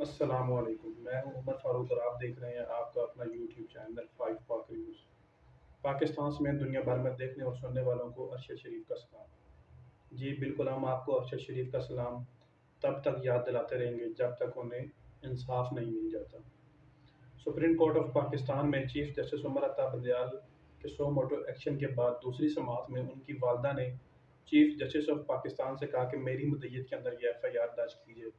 السلام علیکم، میں ہوں عمر فاروق اور آپ دیکھ رہے ہیں آپ کا اپنا یوٹیوب چینل 5 پاک ریویوز۔ پاکستان سمیت دنیا بھر میں دیکھنے اور سننے والوں کو ارشد شریف کا سلام۔ جی بالکل، ہم آپ کو ارشد شریف کا سلام تب تک یاد دلاتے رہیں گے جب تک انہیں انصاف نہیں مل جاتا۔ سپریم کورٹ آف پاکستان میں چیف جسٹس عمر عطا بندیال کے سو موٹو ایکشن کے بعد دوسری سماعت میں ان کی والدہ نے چیف جسٹس آف پاکستان سے کہا کہ میری مدعیت کے اندر یہ ایف آئی آر درج کیجیے۔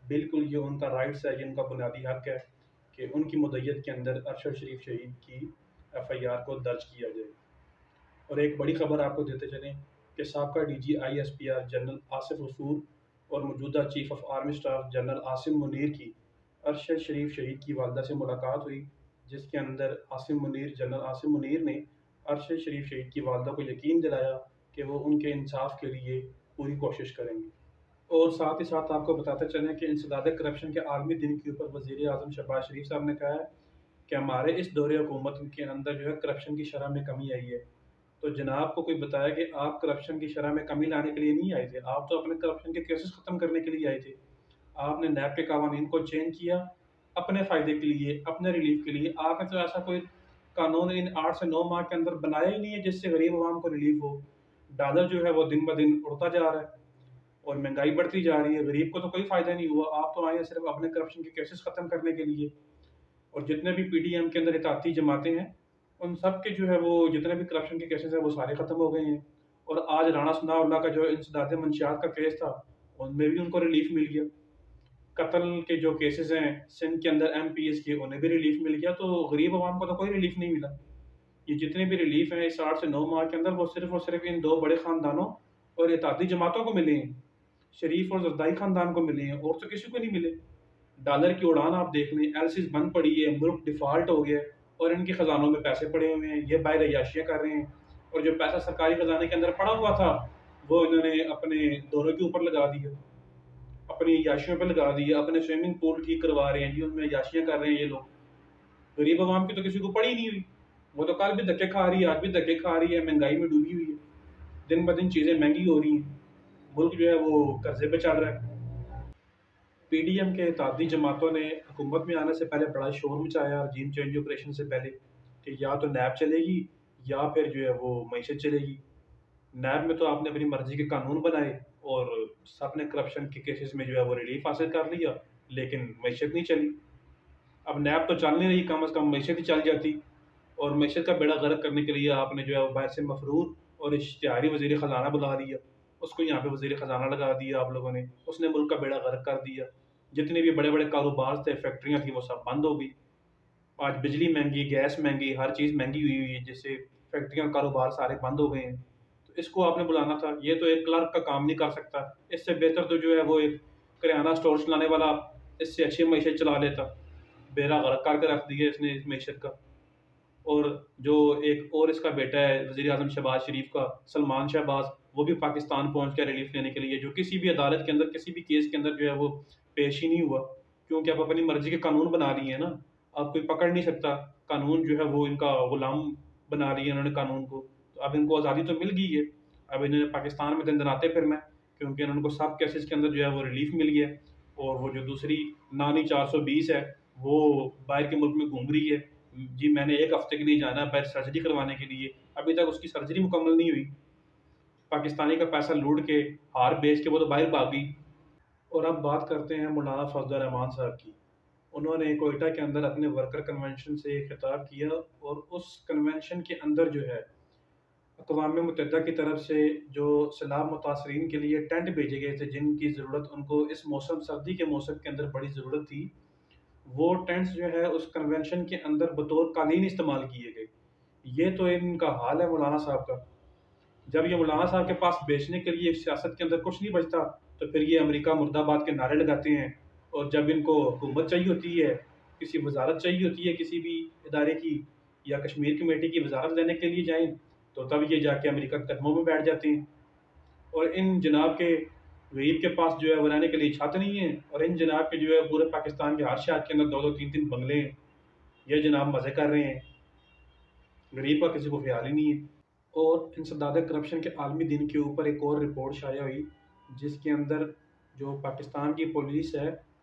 بالکل یہ ان کا رائٹس ہے، یہ ان کا بنیادی حق ہے کہ ان کی مدعیت کے اندر ارشد شریف شہید کی ایف آئی آر کو درج کیا جائے۔ اور ایک بڑی خبر آپ کو دیتے چلیں کہ سابقہ D G I S P R general Asif عصور اور موجودہ chief of army staff general Asim Munir کی ارشد شریف شہید کی والدہ سے ملاقات ہوئی، جس کے اندر جنرل عاصم منیر نے ارشد شریف شہید کی والدہ کو یقین دلایا کہ وہ ان کے انصاف کے لیے پوری کوشش کریں گے۔ اور ساتھ ہی ساتھ آپ کو بتاتے چلیں کہ انسداد کرپشن کے عالمی دن کے اوپر وزیر اعظم شہباز شریف صاحب نے کہا ہے کہ ہمارے اس دور حکومت کے اندر جو ہے کرپشن کی شرح میں کمی آئی ہے۔ تو جناب کو کوئی بتایا کہ آپ کرپشن کی شرح میں کمی لانے کے لیے نہیں آئے تھے، آپ تو اپنے کرپشن کے کیسز ختم کرنے کے لیے آئے تھے۔ آپ نے نیب کے قوانین کو چینج کیا اپنے فائدے کے لیے، اپنے ریلیف کے لیے۔ آپ نے تو ایسا کوئی قانون ان 8 سے 9 ماہ کے اندر بنایا ہی نہیں ہے جس سے غریب عوام کو ریلیف ہو۔ ڈالر جو ہے وہ دن بدن اڑتا جا رہا ہے اور مہنگائی بڑھتی جا رہی ہے، غریب کو تو کوئی فائدہ نہیں ہوا۔ آپ تو آئے ہیں صرف اپنے کرپشن کے کیسز ختم کرنے کے لیے۔ اور جتنے بھی پی ڈی ایم کے اندر اطاعتی جماعتیں ہیں ان سب کے جو ہے وہ جتنے بھی کرپشن کے کیسز ہیں وہ سارے ختم ہو گئے ہیں۔ اور آج رانا ثناء اللہ کا جو انسداد منشیات کا کیس تھا ان میں بھی ان کو ریلیف مل گیا۔ قتل کے جو کیسز ہیں سندھ کے اندر ایم پی ایس کے انہیں بھی ریلیف مل گیا۔ تو غریب عوام کو تو کوئی ریلیف نہیں ملا۔ یہ جتنے بھی ریلیف ہیں اس 8 سے 9 ماہ کے اندر وہ صرف اور صرف ان 2 بڑے خاندانوں اور اطاعتی جماعتوں کو ملے ہیں، شریف اور زردائی خاندان کو ملے ہیں، اور تو کسی کو نہیں ملے۔ ڈالر کی اڑان آپ دیکھ لیں، ایل سیز بند پڑی ہے، ملک ڈیفالٹ ہو گیا ہے اور ان کے خزانوں میں پیسے پڑے ہوئے ہیں، یہ باہر عیاشیاں کر رہے ہیں۔ اور جو پیسہ سرکاری خزانے کے اندر پڑا ہوا تھا وہ انہوں نے اپنے دوروں کے اوپر لگا دیا، اپنی عیاشیوں پہ لگا دیا، اپنے سوئمنگ پول ٹھیک کروا رہے ہیں جی، ان میں عیاشیاں کر رہے ہیں یہ لوگ۔ غریب عوام کی تو کسی کو پڑی ہی نہیں ہوئی، وہ تو کل بھی دھکے کھا رہی ہے، آج بھی دھکے کھا رہی ہے، مہنگائی میں ڈوبی ہوئی ہے، دن بدن چیزیں مہنگی ہو رہی ہیں، ملک جو ہے وہ قرضے پہ چل رہا ہے۔ پی ڈی ایم کے اتحادی جماعتوں نے حکومت میں آنے سے پہلے بڑا شور مچایا رجیم چینج آپریشن سے پہلے کہ یا تو نیب چلے گی یا پھر جو ہے وہ معیشت چلے گی۔ نیب میں تو آپ نے اپنی مرضی کے قانون بنائے اور سب نے کرپشن کے کیسز میں جو ہے وہ ریلیف حاصل کر لیا، لیکن معیشت نہیں چلی۔ اب نیب تو چل نہیں رہی، کم از کم معیشت ہی چل جاتی۔ اور معیشت کا بیڑا غرق کرنے کے لیے آپ نے جو ہے وہ باہر سے مفرور اور اشتہاری وزیر خزانہ بلا دیا، اس کو یہاں پہ وزیر خزانہ لگا دیا آپ لوگوں نے، اس نے ملک کا بیڑا غرق کر دیا۔ جتنے بھی بڑے بڑے کاروبار تھے، فیکٹریاں تھیں، وہ سب بند ہو گئی۔ آج بجلی مہنگی، گیس مہنگی، ہر چیز مہنگی ہوئی ہے، جس سے فیکٹریاں کاروبار سارے بند ہو گئے ہیں۔ تو اس کو آپ نے بلانا تھا، یہ تو ایک کلرک کا کام نہیں کر سکتا۔ اس سے بہتر تو جو ہے وہ ایک کریانہ اسٹور چلانے والا اس سے اچھی معیشت چلا لیتا۔ بیڑا غرق کر کے رکھ دیا اس نے اس معیشت کا۔ اور جو ایک اور اس کا بیٹا ہے وزیر اعظم شہباز شریف کا، سلمان شہباز، وہ بھی پاکستان پہنچ گیا ریلیف لینے کے لیے، جو کسی بھی عدالت کے اندر کسی بھی کیس کے اندر جو ہے وہ پیش ہی نہیں ہوا، کیونکہ آپ اپنی مرضی کے قانون بنا رہی ہیں نا، آپ کوئی پکڑ نہیں سکتا۔ قانون جو ہے وہ ان کا غلام بنا رہی ہے انہوں نے قانون کو۔ تو اب ان کو آزادی تو مل گئی ہے، اب انہوں نے پاکستان میں دن دناتے پھرنا ہے، کیونکہ انہوں کو سب کیسز کے اندر جو ہے وہ ریلیف مل گیا۔ اور وہ جو دوسری نانی 420 ہے وہ باہر کے ملک میں گھوم رہی ہے، جی میں نے 1 ہفتے کے لیے جانا ہے باہر سرجری کروانے کے لیے، ابھی تک اس کی سرجری مکمل نہیں ہوئی۔ پاکستانی کا پیسہ لوٹ کے، ہار بیچ کے وہ تو باہر بھاگ گئی۔ اور اب بات کرتے ہیں مولانا فضل الرحمان صاحب کی۔ انہوں نے کوئٹہ کے اندر اپنے ورکر کنونشن سے خطاب کیا اور اس کنونشن کے اندر جو ہے اقوام متحدہ کی طرف سے جو سیلاب متاثرین کے لیے ٹینٹ بھیجے گئے تھے، جن کی ضرورت ان کو اس موسم سردی کے موسم کے اندر بڑی ضرورت تھی، وہ ٹینٹس جو ہے اس کنونشن کے اندر بطور قالین استعمال کیے گئے۔ یہ تو ان کا حال ہے مولانا صاحب کا۔ جب یہ مولانا صاحب کے پاس بیچنے کے لیے سیاست کے اندر کچھ نہیں بچتا تو پھر یہ امریکہ مرد آباد کے نعرے لگاتے ہیں، اور جب ان کو حکومت چاہیے ہوتی ہے، کسی وزارت چاہیے ہوتی ہے کسی بھی ادارے کی، یا کشمیر کمیٹی کی وزارت لینے کے لیے جائیں تو تب یہ جا کے امریکہ کے قدموں میں بیٹھ جاتے ہیں۔ اور ان جناب کے غریب کے پاس جو ہے وہ رہنے کے لیے چھت نہیں ہے، اور ان جناب کے جو ہے پورے پاکستان کے ہر شہر کے اندر 2 2 3 3 بنگلے ہیں، یہ جناب مزے کر رہے ہیں، غریب کا کسی کو خیال ہی نہیں ہے۔ اور انسداد کرپشن کے عالمی دن کے اوپر ایک اور رپورٹ شائع ہوئی، جس کے اندر جو پاکستان کی پولیس ہے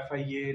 FIA,